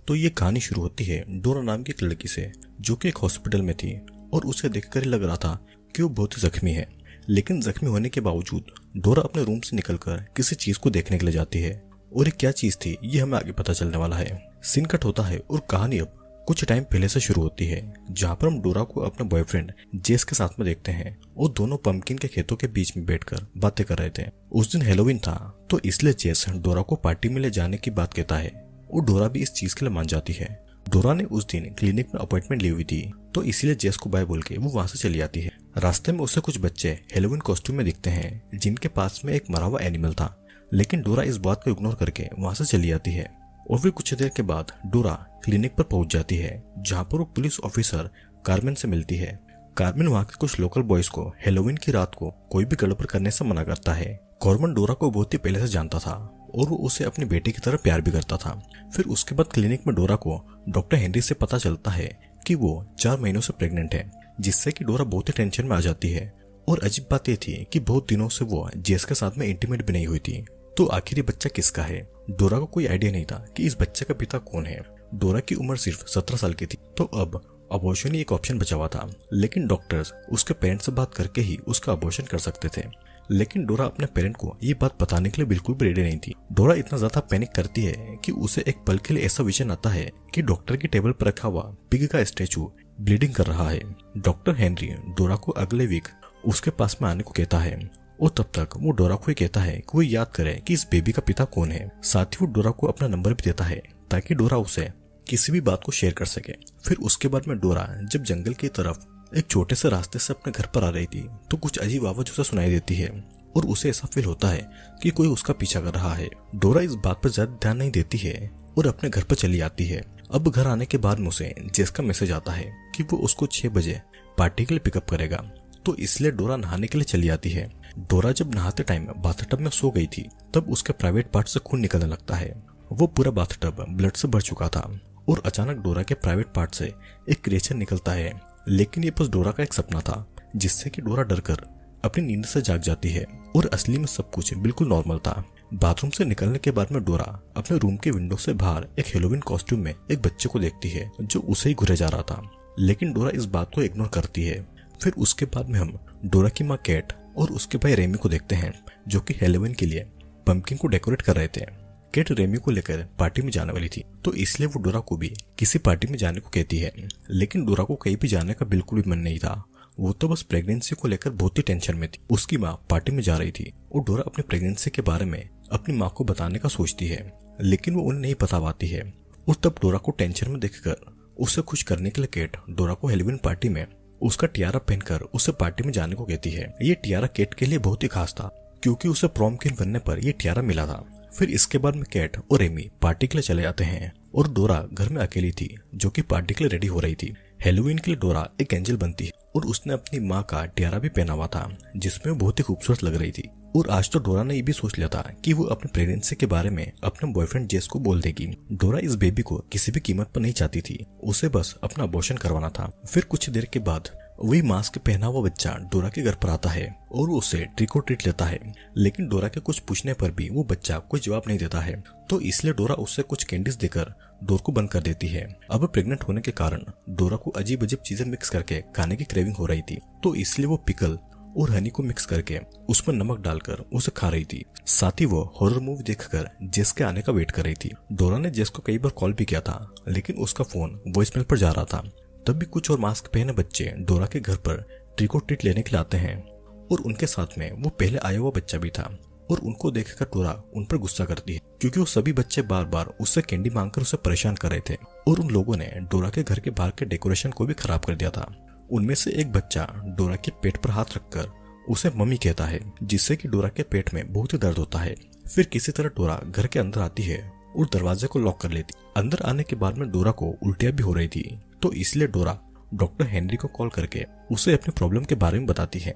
तो ये कहानी शुरू होती है डोरा नाम की एक लड़की से, जो कि एक हॉस्पिटल में थी और उसे देखकर ही लग रहा था कि वो बहुत ही जख्मी है। लेकिन जख्मी होने के बावजूद डोरा अपने रूम से निकलकर किसी चीज को देखने के लिए जाती है, और ये क्या चीज थी ये हमें आगे पता चलने वाला है। सीन कट होता है और कहानी अब कुछ टाइम पहले से शुरू होती है, जहाँ पर हम डोरा को अपने बॉयफ्रेंड जेस के साथ में देखते हैं और दोनों पंपकिन के खेतों के बीच में बैठकर बातें कर रहे थे। उस दिन हैलोवीन था, तो इसलिए जेस डोरा को पार्टी में ले जाने की बात कहता है और डोरा भी इस चीज के लिए मान जाती है। डोरा ने उस दिन क्लिनिक में अपॉइंटमेंट ली हुई थी, तो इसीलिए जेस को बाय बोल के वो वहां से चली आती है। रास्ते में उसे कुछ बच्चे हैलोवीन कॉस्ट्यूम में दिखते हैं, जिनके पास में एक मरा हुआ एनिमल था, लेकिन डोरा इस बात को इग्नोर करके वहां से चली आती है। और फिर कुछ देर के बाद डोरा क्लिनिक पर पहुंच जाती है, जहां पर वो पुलिस ऑफिसर कार्मेन से मिलती है। कार्मेन वहां के कुछ लोकल बॉयज को हैलोवीन की रात को कोई भी गड़बड़ करने से मना करता है। कार्मेन डोरा को बहुत ही पहले से जानता था और वो उसे अपनी बेटी की तरह प्यार भी करता था। फिर उसके बाद क्लिनिक में डोरा को डॉक्टर हेनरी से पता चलता है कि वो 4 महीनों से प्रेग्नेंट है, जिससे कि डोरा बहुत ही टेंशन में आ जाती है। और अजीब बात यह थी कि बहुत दिनों से वो जेस के साथ में इंटीमेट भी नहीं हुई थी। तो आखिर ये बच्चा किसका है? डोरा को कोई आइडिया नहीं था कि इस बच्चे का पिता कौन है। डोरा की उम्र सिर्फ 17 साल की थी, तो अब अबॉर्शन ही एक ऑप्शन बचा हुआ था, लेकिन डॉक्टर्स उसके पेरेंट्स से बात करके ही उसका अबॉर्शन कर सकते थे। लेकिन डोरा अपने पेरेंट को ये बात बताने के लिए बिल्कुल भी रेडी नहीं थी। डोरा इतना ज्यादा पैनिक करती है कि उसे एक पल के लिए ऐसा विजन आता है कि डॉक्टर की टेबल पर रखा हुआ पिग का स्टैचू ब्लीडिंग कर रहा है। डॉक्टर हेनरी डोरा को अगले वीक उसके पास में आने को कहता है, और तब तक वो डोरा को ही कहता है कि वो याद करे कि इस बेबी का पिता कौन है। साथ ही वो डोरा को अपना नंबर भी देता है, ताकि डोरा उसे किसी भी बात को शेयर कर सके। फिर उसके बाद में डोरा जब जंगल की तरफ एक छोटे से रास्ते से अपने घर पर आ रही थी, तो कुछ अजीब आवाज उसे सुनाई देती है और उसे ऐसा फील होता है कि कोई उसका पीछा कर रहा है। डोरा इस बात पर ज्यादा ध्यान नहीं देती है और अपने घर पर चली आती है। अब घर आने के बाद में उसे जेस का मैसेज आता है कि वो उसको 6 बजे पार्टी के लिए पिकअप करेगा, तो इसलिए डोरा नहाने के लिए चली आती है। डोरा जब नहाते टाइम बाथटब में सो गई थी, तब उसके प्राइवेट पार्ट से खून निकलने लगता है। वो पूरा बाथटब ब्लड से भर चुका था और अचानक डोरा के प्राइवेट पार्ट से एक क्रिएचर निकलता है, लेकिन ये बस डोरा का एक सपना था, जिससे कि डोरा डरकर अपनी नींद से जाग जाती है और असली में सब कुछ बिल्कुल नॉर्मल था। बाथरूम से निकलने के बाद में डोरा अपने रूम के विंडो से बाहर एक हैलोवीन कॉस्ट्यूम में एक बच्चे को देखती है, जो उसे ही घुरे जा रहा था, लेकिन डोरा इस बात को इग्नोर करती है। फिर उसके बाद में हम डोरा की माँ कैट और उसके भाई रेमी को देखते हैं, जो कि हैलोवीन के लिए पंपकिन को डेकोरेट कर रहे थे। कैट रेमी को लेकर पार्टी में जाने वाली थी, तो इसलिए वो डोरा को भी किसी पार्टी में जाने को कहती है, लेकिन डोरा को कहीं भी जाने का बिल्कुल भी मन नहीं था। वो तो बस प्रेगनेंसी को लेकर बहुत ही टेंशन में थी। उसकी माँ पार्टी में जा रही थी और डोरा अपनी प्रेगनेंसी के बारे में अपनी माँ को बताने का सोचती है, लेकिन वो उन्हें नहीं बता पाती है। और तब डोरा को टेंशन में देखकर उसे खुश करने के लिए कैट डोरा को हैलोवीन पार्टी में उसका टियारा पहनकर उसे पार्टी में जाने को कहती है। ये टियारा कैट के लिए बहुत ही खास था, क्योंकि उसे प्रॉम क्वीन बनने पर ये टियारा मिला था। फिर इसके बाद में कैट और रेमी पार्टी के लिए चले जाते हैं और डोरा घर में अकेली थी, जो कि पार्टी के लिए रेडी हो रही थी। हैलोवीन के लिए डोरा एक एंजल बनती है और उसने अपनी माँ का टियारा भी पहना हुआ था, जिसमें वो बहुत ही खूबसूरत लग रही थी। और आज तो डोरा ने ये भी सोच लिया था कि वो अपने प्रेगनेंसी के बारे में अपने बॉयफ्रेंड जेस को बोल देगी। डोरा इस बेबी को किसी भी कीमत पर नहीं चाहती थी, उसे बस अपना अबॉर्शन करवाना था। फिर कुछ देर के बाद वही मास्क पहना हुआ बच्चा डोरा के घर पर आता है और वो उसे ट्रिक और ट्रीट लेता है, लेकिन डोरा के कुछ पूछने पर भी वो बच्चा कोई जवाब नहीं देता है, तो इसलिए डोरा उससे कुछ कैंडीज देकर डोर को बंद कर देती है। अब प्रेग्नेंट होने के कारण डोरा को अजीब अजीब चीजें मिक्स करके खाने की क्रेविंग हो रही थी, तो इसलिए वो पिकल और हनी को मिक्स करके उसमें नमक डालकर उसे खा रही थी। साथ ही वो हॉरर मूवी देखकर जेस के आने का वेट कर रही थी। डोरा ने जेस को कई बार कॉल भी किया था, लेकिन उसका फोन वॉइसमेल पर जा रहा था। तब भी कुछ और मास्क पहने बच्चे डोरा के घर पर ट्रिक और ट्रीट लेने के लिए आते हैं और उनके साथ में वो पहले आया हुआ बच्चा भी था। और उनको देखकर डोरा उन पर गुस्सा करती है, क्योंकि वो सभी बच्चे बार बार उससे कैंडी मांगकर उसे परेशान कर रहे थे और उन लोगों ने डोरा के घर के बाहर के डेकोरेशन को भी खराब कर दिया था। उनमें से एक बच्चा डोरा के पेट पर हाथ रखकर उसे मम्मी कहता है, जिससे कि डोरा के पेट में बहुत ही दर्द होता है। फिर किसी तरह डोरा घर के अंदर आती है और दरवाजे को लॉक कर लेती। अंदर आने के बाद में डोरा को उल्टियां भी हो रही थी, तो इसलिए डोरा डॉक्टर हेनरी को कॉल करके उसे अपनी प्रॉब्लम के बारे में बताती है।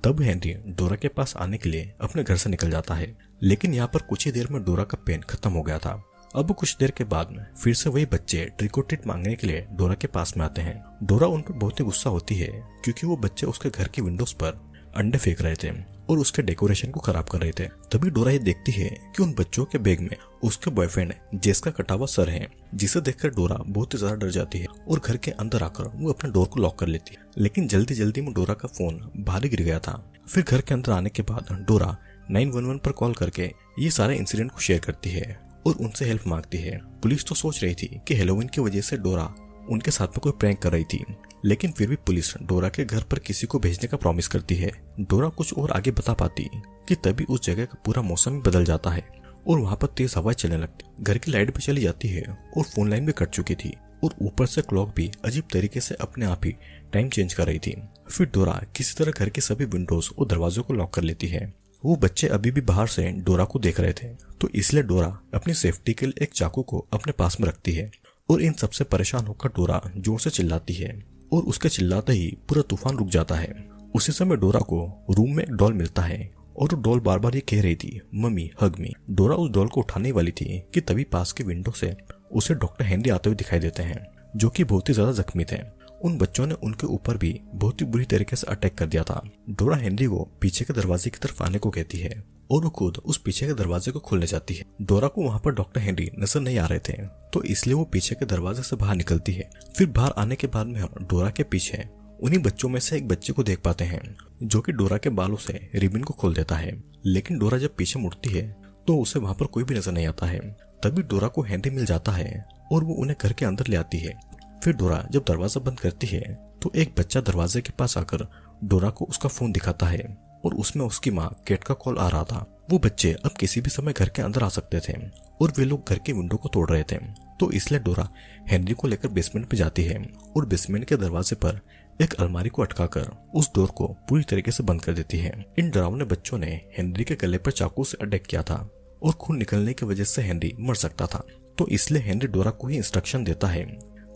तब हेनरी डोरा के पास आने के लिए अपने घर से निकल जाता है, लेकिन यहाँ पर कुछ ही देर में डोरा का पेन खत्म हो गया था। अब कुछ देर के बाद में फिर से वही बच्चे ट्रिक और ट्रीट मांगने के लिए डोरा के पास में आते हैं। डोरा उन पर बहुत ही गुस्सा होती है, क्योंकि वो बच्चे उसके घर की विंडोज पर अंडे फेंक रहे थे और उसके डेकोरेशन को खराब कर रहे थे। तभी डोरा ये देखती है कि उन बच्चों के बैग में उसके बॉयफ्रेंड जेस का कटा हुआ सर है, जिसे देखकर डोरा बहुत ही ज्यादा डर जाती है और घर के अंदर आकर वो अपने डोर को लॉक कर लेती है। लेकिन जल्दी जल्दी में डोरा का फोन बाहर गिर गया था। फिर घर के अंदर आने के बाद डोरा 911 पर कॉल करके ये सारे इंसिडेंट को शेयर करती है और उनसे हेल्प मांगती है। पुलिस तो सोच रही थी कि हैलोवीन की वजह से डोरा उनके साथ में कोई प्रैंक कर रही थी, लेकिन फिर भी पुलिस डोरा के घर पर किसी को भेजने का प्रॉमिस करती है। डोरा कुछ और आगे बता पाती कि तभी उस जगह का पूरा मौसम ही बदल जाता है और वहां पर तेज हवा चलने लगती। घर की लाइट भी चली जाती है और फोन लाइन भी कट चुकी थी और ऊपर से क्लॉक भी अजीब तरीके से अपने आप ही टाइम चेंज कर रही थी। फिर डोरा किसी तरह घर के सभी विंडोज और दरवाजों को लॉक कर लेती है। वो बच्चे अभी भी बाहर से डोरा को देख रहे थे, तो इसलिए डोरा अपनी सेफ्टी के लिए एक चाकू को अपने पास में रखती है और इन सबसे परेशान होकर डोरा जोर से चिल्लाती है और उसके चिल्लाते ही पूरा तूफान रुक जाता है। उसी समय डोरा को रूम में एक डॉल मिलता है और वो डॉल बार बार ये कह रही थी, मम्मी हग मी। डोरा उस डॉल को उठाने वाली थी कि तभी पास के विंडो से उसे डॉक्टर हेनरी आते हुए दिखाई देते हैं, जो कि बहुत ही ज्यादा जख्मी थे। उन बच्चों ने उनके ऊपर भी बहुत ही बुरी तरीके से अटैक कर दिया था। डोरा हेनरी को पीछे के दरवाजे की तरफ आने को कहती है और वो खुद उस पीछे के दरवाजे को खोलने जाती है। डोरा को वहां पर डॉक्टर हेनरी नजर नहीं आ रहे थे, तो इसलिए वो पीछे के दरवाजे से बाहर निकलती है। फिर बाहर आने के बाद में हम डोरा के पीछे उन्हीं बच्चों में से एक बच्चे को देख पाते हैं, जो कि डोरा के बालों से रिबन को खोल देता है। लेकिन डोरा जब पीछे मुड़ती है तो उसे वहां पर कोई भी नजर नहीं आता है। तभी डोरा को हेनरी मिल जाता है और वो उन्हें घर के अंदर ले आती है। फिर डोरा जब दरवाजा बंद करती है तो एक बच्चा दरवाजे के पास आकर डोरा को उसका फोन दिखाता है और उसमें उसकी माँ केट का कॉल आ रहा था। वो बच्चे अब किसी भी समय घर के अंदर आ सकते थे और वे लोग घर के विंडो को तोड़ रहे थे, तो इसलिए डोरा हेनरी को लेकर बेसमेंट पे जाती है और बेसमेंट के दरवाजे पर एक अलमारी को अटकाकर उस डोर को पूरी तरीके से बंद कर देती है। इन डरावने बच्चों ने हेनरी के गले पर चाकू से अटैक किया था और खून निकलने की वजह से हेनरी मर सकता था, तो इसलिए हेनरी डोरा को ही इंस्ट्रक्शन देता है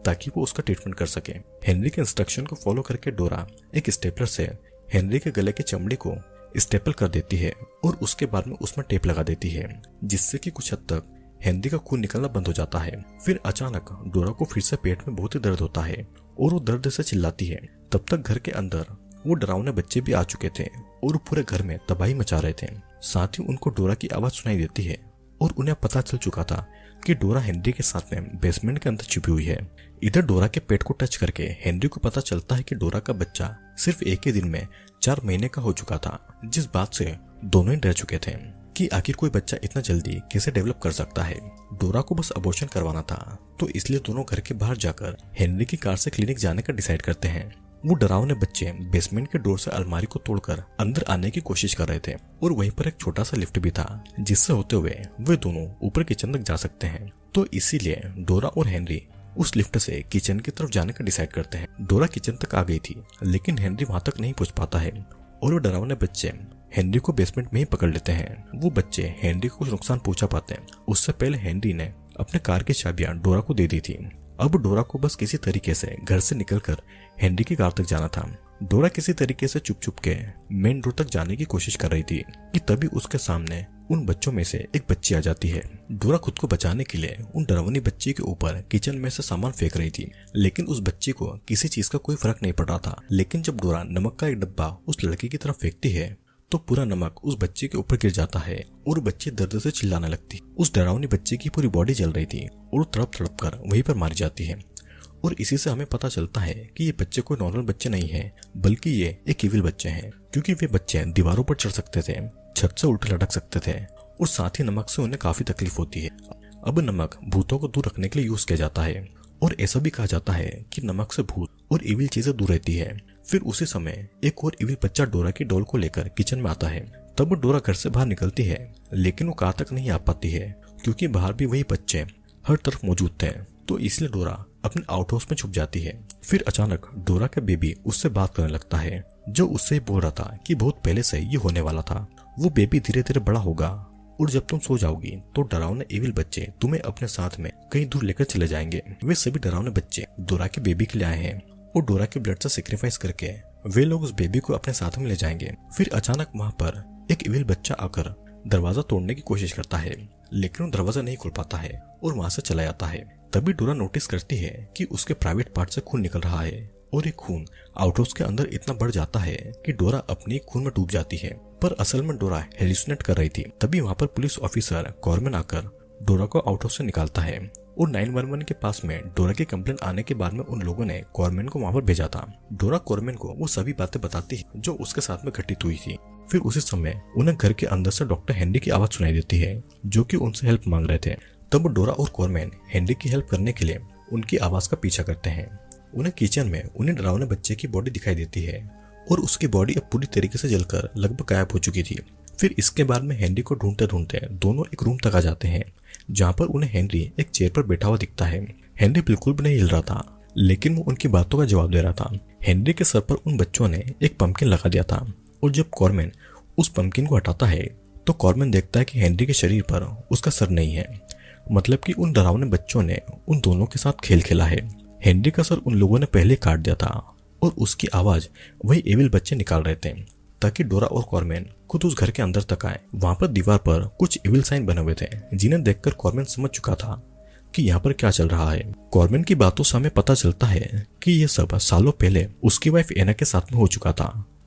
ताकि वो उसका ट्रीटमेंट कर सके। हेनरी के इंस्ट्रक्शन को फॉलो करके डोरा एक स्टेपलर से हेनरी के गले की चमड़ी को स्टेपल कर देती है और उसके बाद में उसमें टेप लगा देती है, जिससे कि कुछ हद तक हेनरी का खून निकलना बंद हो जाता है। फिर अचानक डोरा को फिर से पेट में बहुत ही दर्द होता है और वो दर्द से चिल्लाती है। तब तक घर के अंदर वो डरावने बच्चे भी आ चुके थे और पूरे घर में तबाही मचा रहे थे। साथ ही उनको डोरा की आवाज सुनाई देती है और उन्हें पता चल चुका था कि डोरा हेनरी के साथ में बेसमेंट के अंदर छुपी हुई है। इधर डोरा के पेट को टच करके हेनरी को पता चलता है कि डोरा का बच्चा सिर्फ एक ही दिन में 4 महीने का हो चुका था, जिस बात से दोनों ही डर चुके थे कि आखिर कोई बच्चा इतना जल्दी कैसे डेवलप कर सकता है। डोरा को बस अबॉर्शन करवाना था, तो इसलिए दोनों घर के बाहर जाकर हेनरी की कार से क्लिनिक जाने का डिसाइड करते हैं। वो डरावने बच्चे बेसमेंट के डोर से अलमारी को तोड़कर अंदर आने की कोशिश कर रहे थे और वहीं पर एक छोटा सा लिफ्ट भी था, जिससे होते हुए वे दोनों ऊपर किचन तक जा सकते हैं। तो इसीलिए डोरा और हेनरी उस लिफ्ट से किचन की तरफ जाने का डिसाइड करते हैं। डोरा किचन तक आ गई थी, लेकिन हेनरी वहां तक नहीं पहुंच पाता है और वो डरावने बच्चे हेनरी को बेसमेंट में ही पकड़ लेते हैं। वो बच्चे हेनरी को कुछ नुकसान पहुंचा पाते हैं। उससे पहले हेनरी ने अपने कार की चाबियां डोरा को दे दी थी। अब डोरा को बस किसी तरीके से घर से निकलकर हेनरी की कार तक जाना था। डोरा किसी तरीके से चुप के मेन रोड तक जाने की कोशिश कर रही थी कि तभी उसके सामने उन बच्चों में से एक बच्ची आ जाती है। डोरा खुद को बचाने के लिए उन डरावनी बच्ची के ऊपर किचन में से सामान फेंक रही थी, लेकिन उस बच्ची को किसी चीज का कोई फर्क नहीं पड़ रहा था। लेकिन जब डोरा नमक का एक डब्बा उस लड़की की तरफ फेंकती है तो पूरा नमक उस बच्चे के ऊपर गिर जाता है और बच्ची दर्द से चिल्लाने लगती। उस डरावनी बच्ची की पूरी बॉडी जल रही थी और तड़प तड़प कर वहीं पर मारी जाती है। और इसी से हमें पता चलता है कि ये बच्चे कोई नॉर्मल बच्चे नहीं है, बल्कि ये एक इविल बच्चे हैं, क्योंकि वे बच्चे दीवारों पर चढ़ सकते थे, छत से उल्टे लटक सकते थे और साथ ही नमक से उन्हें काफी तकलीफ होती है। अब नमक भूतों को दूर रखने के लिए यूज किया जाता है और ऐसा भी कहा जाता है कि नमक से भूत और इविल चीजें दूर रहती है। फिर उसी समय एक और इविल बच्चा डोरा की डॉल को लेकर किचन में आता है। तब डोरा घर से बाहर निकलती है, लेकिन वो कार तक नहीं आ पाती है क्योंकि बाहर भी वही बच्चे हर तरफ मौजूद थे, तो इसलिए डोरा अपने आउट हाउस में छुप जाती है। फिर अचानक डोरा का बेबी उससे बात करने लगता है, जो उससे बोल रहा था कि बहुत पहले से ये होने वाला था। वो बेबी धीरे धीरे बड़ा होगा और जब तुम सो जाओगी तो डरावने इविल बच्चे तुम्हें अपने साथ में कहीं दूर लेकर चले जाएंगे। वे सभी डरावने बच्चे डोरा के बेबी के लिए आए हैं और डोरा के ब्लड से सेक्रीफाइस करके वे लोग उस बेबी को अपने साथ में ले जाएंगे। फिर अचानक वहां पर एक इविल बच्चा आकर दरवाजा तोड़ने की कोशिश करता है, लेकिन वो दरवाजा नहीं खोल पाता है और वहां से चला जाता है। तभी डोरा नोटिस करती है कि उसके प्राइवेट पार्ट से खून निकल रहा है और ये खून आउटहाउस के अंदर इतना बढ़ जाता है कि डोरा अपने खून में डूब जाती है। पर असल में डोरा हेलुसिनेट कर रही थी। तभी वहाँ पर पुलिस ऑफिसर कॉर्मन आकर डोरा को आउटहाउस से निकालता है और 911 के पास में डोरा की कंप्लेंट आने के बाद में उन लोगों ने कॉर्मन को वहाँ पर भेजा था। डोरा कॉर्मन को वो सभी बातें बताती है जो उसके साथ में घटित हुई थी। फिर उसी समय उन्हें घर के अंदर से डॉक्टर हेनरी की आवाज सुनाई देती है जो कि उनसे हेल्प मांग रहे थे। तब डोरा और कॉर्मन हेनरी की हेल्प करने के लिए उनकी आवाज का पीछा करते हैं। उन्हें किचन में उन्हें डरावने बच्चे की बॉडी दिखाई देती है और उसकी बॉडी अब पूरी तरीके से जलकर लगभग गायब हो चुकी थी। फिर इसके बाद में हेनरी को ढूंढते ढूंढते दोनों एक रूम तक आ जाते हैं जहाँ पर उन्हें हेनरी एक चेयर पर बैठा हुआ दिखता है। हेनरी बिल्कुल भी नहीं हिल रहा था, लेकिन वो उनकी बातों का जवाब दे रहा था। हेनरी के सर पर उन बच्चों ने एक पंपकिन लगा दिया था और जब कॉर्मन उस पंपकिन को हटाता है तो कॉर्मन देखता है कि हेनरी के शरीर पर उसका सर नहीं है। मतलब कि उन डरावने बच्चों ने उन दोनों के साथ खेल खेला है। हेनरी का सर उन लोगों ने पहले काट दिया था और उसकी आवाज वही एविल बच्चे निकाल रहे थे ताकि डोरा और कॉर्मन खुद उस घर के अंदर तक आए। वहां पर दीवार पर कुछ एविल साइन बने हुए थे जिन्हें देखकर कॉर्मन समझ चुका था कि यहाँ पर क्या चल रहा है। कॉर्मन की बातों से हमें पता चलता है कि ये सब सालों पहले उसकी वाइफ एना के साथ में हो चुका था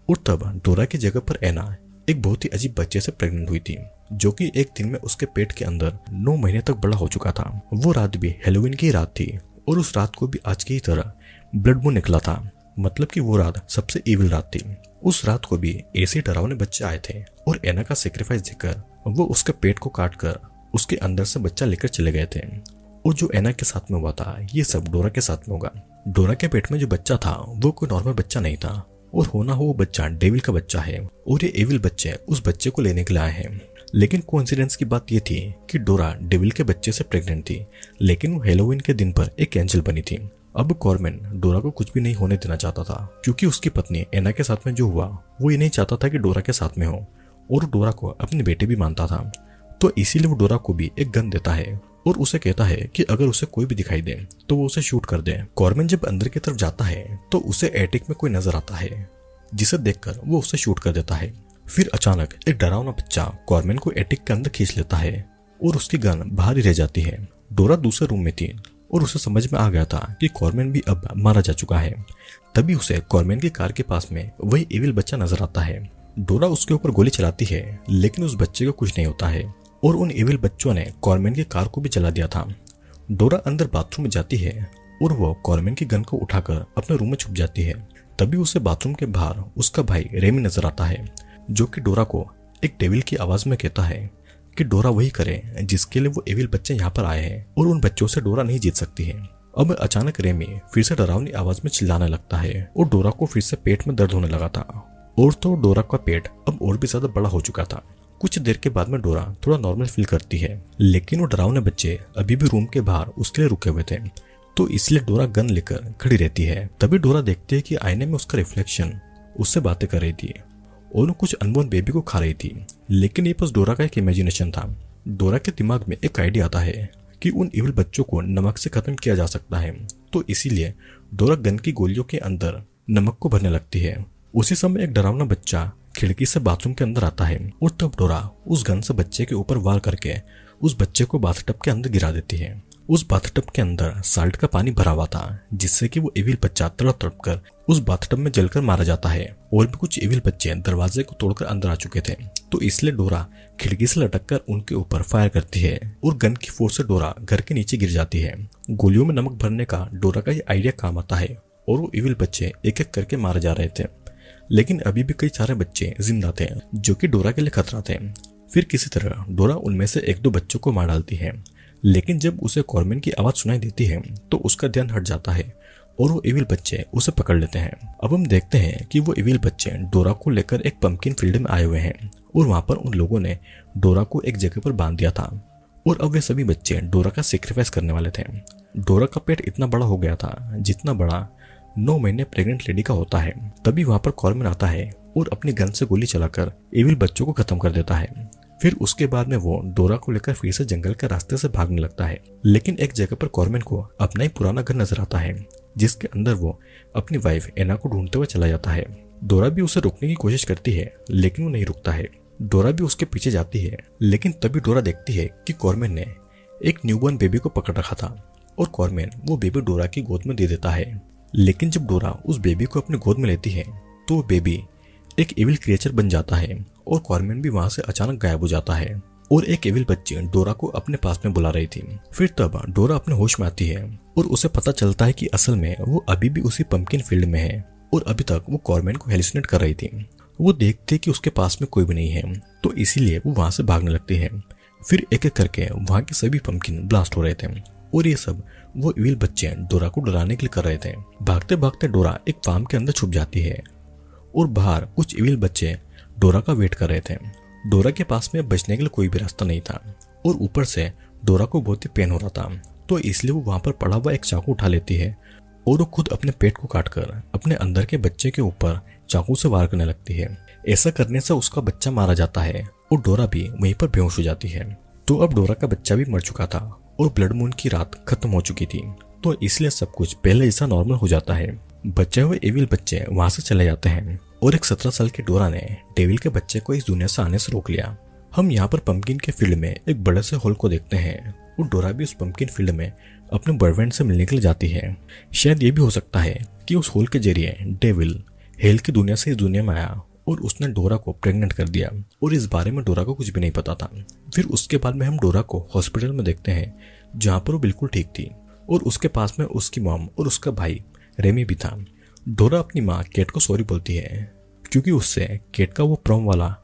और तब डोरा की जगह पर एना एक बहुत ही अजीब बच्चे से प्रेग्नेंट हुई थी जो कि एक दिन में उसके पेट के अंदर 9 महीने तक बड़ा हो चुका था। वो रात भी हेलोवीन की रात थी और उस रात को भी आज की ही तरह ब्लड मून निकला था। मतलब कि वो रात सबसे इविल रात थी। उस रात को भी ऐसे डरावने बच्चे आए थे और एना का सेक्रीफाइस देकर वो उसके पेट को काट कर उसके अंदर से बच्चा लेकर चले गए थे। और जो एना के साथ में हुआ था ये सब डोरा के साथ में होगा। डोरा के पेट में जो बच्चा था वो कोई नॉर्मल बच्चा नहीं था और होना हो वो बच्चा डेविल का बच्चा है और ये एविल बच्चे उस बच्चे को लेने के लिए आए हैं। लेकिन कोइंसिडेंस की बात ये थी कि डोरा डेविल के बच्चे से प्रेग्नेंट थी, लेकिन वो हेलोवीन के दिन पर एक एंजल बनी थी। अब कॉर्मन डोरा को कुछ भी नहीं होने देना चाहता था क्योंकि उसकी पत्नी एना के साथ में जो हुआ वो ये नहीं चाहता था कि डोरा के साथ में हो और डोरा को अपने बेटे भी मानता था। तो इसीलिए वो डोरा को भी एक गन देता है और उसे कहता है कि अगर उसे कोई भी दिखाई दे तो वो उसे शूट कर दे। कॉर्मन जब अंदर की तरफ जाता है तो उसे एटिक में कोई नजर आता है जिसे देखकर वो उसे शूट कर देता है। फिर अचानक एक डरावना बच्चा कॉर्मन को एटिक के अंदर खींच लेता है और उसकी गन बाहर ही रह जाती है। डोरा दूसरे रूम में थी और उसे समझ में आ गया था कि कॉर्मन भी अब मारा जा चुका है। तभी उसे कॉर्मन की कार के पास में वही एविल बच्चा नजर आता है। डोरा उसके ऊपर गोली चलाती है लेकिन उस बच्चे को कुछ नहीं होता है और उन एविल बच्चों ने कॉर्मन की कार को भी जला दिया था। डोरा अंदर बाथरूम में जाती है और वो कॉर्मन की गन को उठाकर अपने रूम में छुप जाती है। तभी उसे बाथरूम के बाहर उसका भाई रेमी नजर आता है जो कि डोरा को एक डेविल की आवाज में कहता है कि डोरा वही करे जिसके लिए वो एविल बच्चे यहाँ पर आए हैं और उन बच्चों से डोरा नहीं जीत सकती है। अब अचानक रेमी फिर से डरावनी आवाज में चिल्लाने लगता है और डोरा को फिर से पेट में दर्द होने लगा था और तो डोरा का पेट अब और भी ज्यादा बड़ा हो चुका था। कुछ देर के बाद में डोरा थोड़ा नॉर्मल फील करती है लेकिन वो डरावने बच्चे अभी भी रूम के बाहर उसके लिए रुके हुए थे तो इसलिए डोरा गन लेकर खड़ी रहती है। तभी डोरा देखती है कि आईने में उसका रिफ्लेक्शन उससे बातें कर रही थी और वो कुछ अनबोर्न बेबी को खा रही थी। लेकिन ये बस डोरा का एक इमेजिनेशन था। डोरा के दिमाग में एक आइडिया आता है कि उन इविल बच्चों को नमक से खत्म किया जा सकता है तो इसीलिए डोरा गन की गोलियों के अंदर नमक को भरने लगती है। उसी समय एक डरावना बच्चा खिड़की से बाथरूम के अंदर आता है और तब डोरा उस गन से बच्चे के ऊपर वार करके उस बच्चे को बाथटब के अंदर गिरा देती है। उस बाथटब के अंदर साल्ट का पानी भरा हुआ था जिससे कि वो एविल बच्चा तड़प तड़प कर उस बाथटब में जलकर मारा जाता है और भी कुछ एविल बच्चे दरवाजे को तोड़कर अंदर आ चुके थे तो इसलिए डोरा खिड़की से लटक कर उनके ऊपर फायर करती है और गन की फोर्स से डोरा घर के नीचे गिर जाती है। गोलियों में नमक भरने का डोरा का ये आइडिया काम आता है और वो एविल बच्चे एक एक करके मारे जा रहे थे लेकिन अभी भी कई सारे बच्चे जिंदा थे जो कि डोरा के लिए खतरा थे। फिर किसी तरह डोरा उनमें से एक दो बच्चों को मार डालती है लेकिन जब उसे कॉर्मन की आवाज सुनाई देती है तो उसका ध्यान हट जाता है और वो एविल बच्चे उसे पकड़ लेते हैं। अब हम देखते हैं कि वो एविल बच्चे डोरा को लेकर एक पंपकिन फील्ड में आए हुए हैं और वहां पर उन लोगों ने डोरा को एक जगह पर बांध दिया था और अब वे सभी बच्चे डोरा का सेक्रीफाइस करने वाले थे। डोरा का पेट इतना बड़ा हो गया था जितना बड़ा 9 महीने प्रेग्नेंट लेडी का होता है। तभी वहां पर कॉर्मन आता है और अपनी गन से गोली चलाकर एविल बच्चों को खत्म कर देता है। फिर उसके बाद में वो डोरा को लेकर फिर से जंगल के रास्ते से भागने लगता है लेकिन एक जगह पर कॉर्मन को अपना ही पुराना घर नजर आता है जिसके अंदर वो अपनी वाइफ एना को ढूंढते हुए चला जाता है। डोरा भी उसे रोकने की कोशिश करती है लेकिन वो नहीं रुकता है। डोरा भी उसके पीछे जाती है लेकिन तभी डोरा देखती है कि कॉर्मन ने एक न्यूबॉर्न बेबी को पकड़ रखा था और कॉर्मन वो बेबी डोरा की गोद में दे देता है। लेकिन जब डोरा उस बेबी को अपने गोद में लेती है तो वो बेबी एक एविल क्रिएचर बन जाता है और कॉर्मेन भी वहां से अचानक गायब हो जाता है और एक एविल बच्ची डोरा को अपने पास में बुला रही थी। फिर तब डोरा अपने होश में आती है और उसे पता चलता है कि असल में वो अभी भी उसी पंपकिन फील्ड में है और अभी तक वो कॉर्मेन को हेलुसिनेट कर रही थी। वो देखते कि उसके पास में कोई भी नहीं है तो इसीलिए वो वहां से भागने लगती है। फिर एक एक करके वहां के सभी पंपकिन ब्लास्ट हो रहे थे और ये सब वो इविल बच्चे डोरा को डराने के लिए कर रहे थे। भागते भागते डोरा एक फार्म के अंदर छुप जाती है और बाहर कुछ इविल बच्चे डोरा का वेट कर रहे थे। डोरा के पास में बचने के लिए कोई भी रास्ता नहीं था और ऊपर से डोरा को बहुत ही पेन हो रहा था तो इसलिए वो वहां पर पड़ा हुआ एक चाकू उठा लेती है और वो खुद अपने पेट को काटकर अपने अंदर के बच्चे के ऊपर चाकू से वार करने लगती है। ऐसा करने से उसका बच्चा मारा जाता है और डोरा भी वहीं पर बेहोश हो जाती है। तो अब डोरा का बच्चा भी मर चुका था और ब्लड मून की रात खत्म हो चुकी थी तो इसलिए सब कुछ पहले जैसा नॉर्मल हो जाता है। बचे हुए एविल बच्चे वहां से चले जाते हैं और एक 17 साल के डोरा ने डेविल के बच्चे को इस दुनिया से आने से रोक लिया। हम यहाँ पर पंपकिन के फील्ड में एक बड़े से हॉल को देखते हैं और डोरा भी उस पंपकिन फील्ड में अपने बॉयफ्रेंड से मिलने के लिए जाती है। शायद ये भी हो सकता है कि उस हॉल के जरिए डेविल हेल की दुनिया से इस दुनिया में आया और उसने डोरा को प्रेग्नेंट कर दिया और इस बारे में डोरा को कुछ भी नहीं पता था। फिर उसके बाद में हम डोरा को हॉस्पिटल में देखते हैं जहाँ पर वो बिल्कुल ठीक थी और उसके पास में उसकी मॉम और उसका भाई रेमी भी था। डोरा अपनी माँ केट को सॉरी बोलती है क्योंकि उससे केट का वो प्रॉम वाला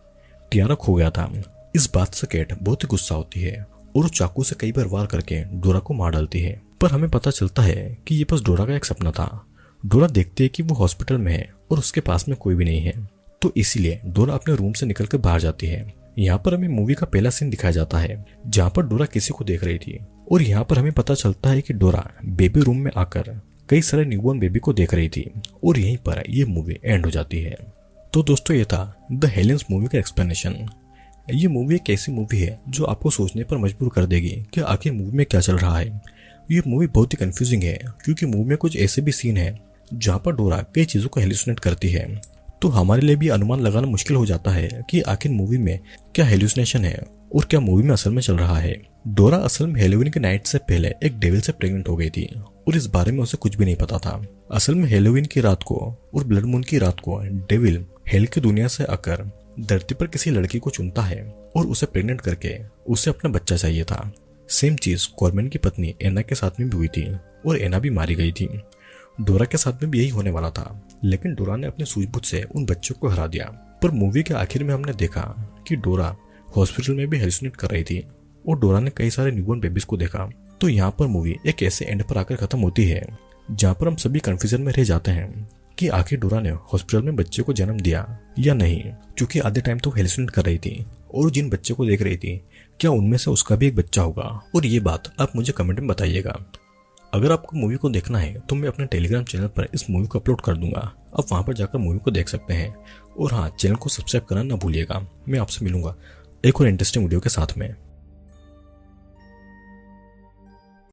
टियारा खो गया था। इस बात से केट बहुत ही गुस्सा होती है और वो चाकू से कई बार वार करके डोरा को मार डालती है। पर हमें पता चलता है कि ये बस डोरा का एक सपना था। डोरा देखती है कि वो हॉस्पिटल में है और उसके पास में कोई भी नहीं है तो इसीलिए डोरा अपने रूम से निकलकर बाहर जाती है। यहाँ पर हमें मूवी का पहला सीन दिखाया जाता है जहाँ पर डोरा किसी को देख रही थी और यहाँ पर हमें पता चलता है कि डोरा बेबी रूम में आकर कई सारे न्यूबॉर्न बेबी को देख रही थी और यहीं पर यह मूवी एंड हो जाती है। तो दोस्तों ये था द हेलेंस मूवी का एक्सप्लेनेशन। ये मूवी एक ऐसी मूवी है जो आपको सोचने पर मजबूर कर देगी कि आखिर मूवी में क्या चल रहा है। ये मूवी बहुत ही कंफ्यूजिंग है क्योंकि मूवी में कुछ ऐसे भी सीन है जहाँ पर डोरा कई चीजों को हेलुसिनेट करती है तो हमारे लिए भी अनुमान लगाना मुश्किल हो जाता है कि आखिर मूवी में क्या हेलुसिनेशन है और क्या मूवी में असल में चल रहा है। डोरा असल में हेलोवीन के नाइट से पहले एक डेविल से प्रेग्नेंट हो गई थी और इस बारे में उसे कुछ भी नहीं पता था। असल में हेलोवीन की रात को और ब्लड मून की रात को डेविल हेल की दुनिया से आकर धरती पर किसी लड़की को चुनता है और उसे प्रेग्नेंट करके उसे अपना बच्चा चाहिए था। सेम चीज कॉर्मेन की पत्नी एना के साथ में भी हुई थी और एना भी मारी गई थी। डोरा के साथ में भी यही होने वाला था लेकिन डोरा ने अपनी सूझबूझ से उन बच्चों को हरा दिया। पर मूवी के आखिर में हमने देखा कि डोरा हॉस्पिटल में भी हेलुसिनेट कर रही थी और डोरा ने कई सारे न्यूबॉर्न बेबीज को देखा। तो यहाँ पर मूवी एक ऐसे एंड पर आकर खत्म होती है जहाँ पर हम सभी कंफ्यूजन में रह जाते हैं कि आखिर डोरा ने हॉस्पिटल में बच्चे को जन्म दिया या नहीं, क्योंकि आधे टाइम तो हेलुसिनेट कर रही थी और जिन बच्चे को देख रही थी क्या उनमें से उसका भी एक बच्चा होगा। और ये बात आप मुझे कमेंट में बताइएगा। अगर आपको मूवी को देखना है तो मैं अपने टेलीग्राम चैनल पर इस मूवी को अपलोड कर दूंगा, आप वहां पर जाकर मूवी को देख सकते हैं। और हाँ, चैनल को सब्सक्राइब करना ना भूलिएगा। मैं आपसे मिलूंगा एक और इंटरेस्टिंग वीडियो के साथ में।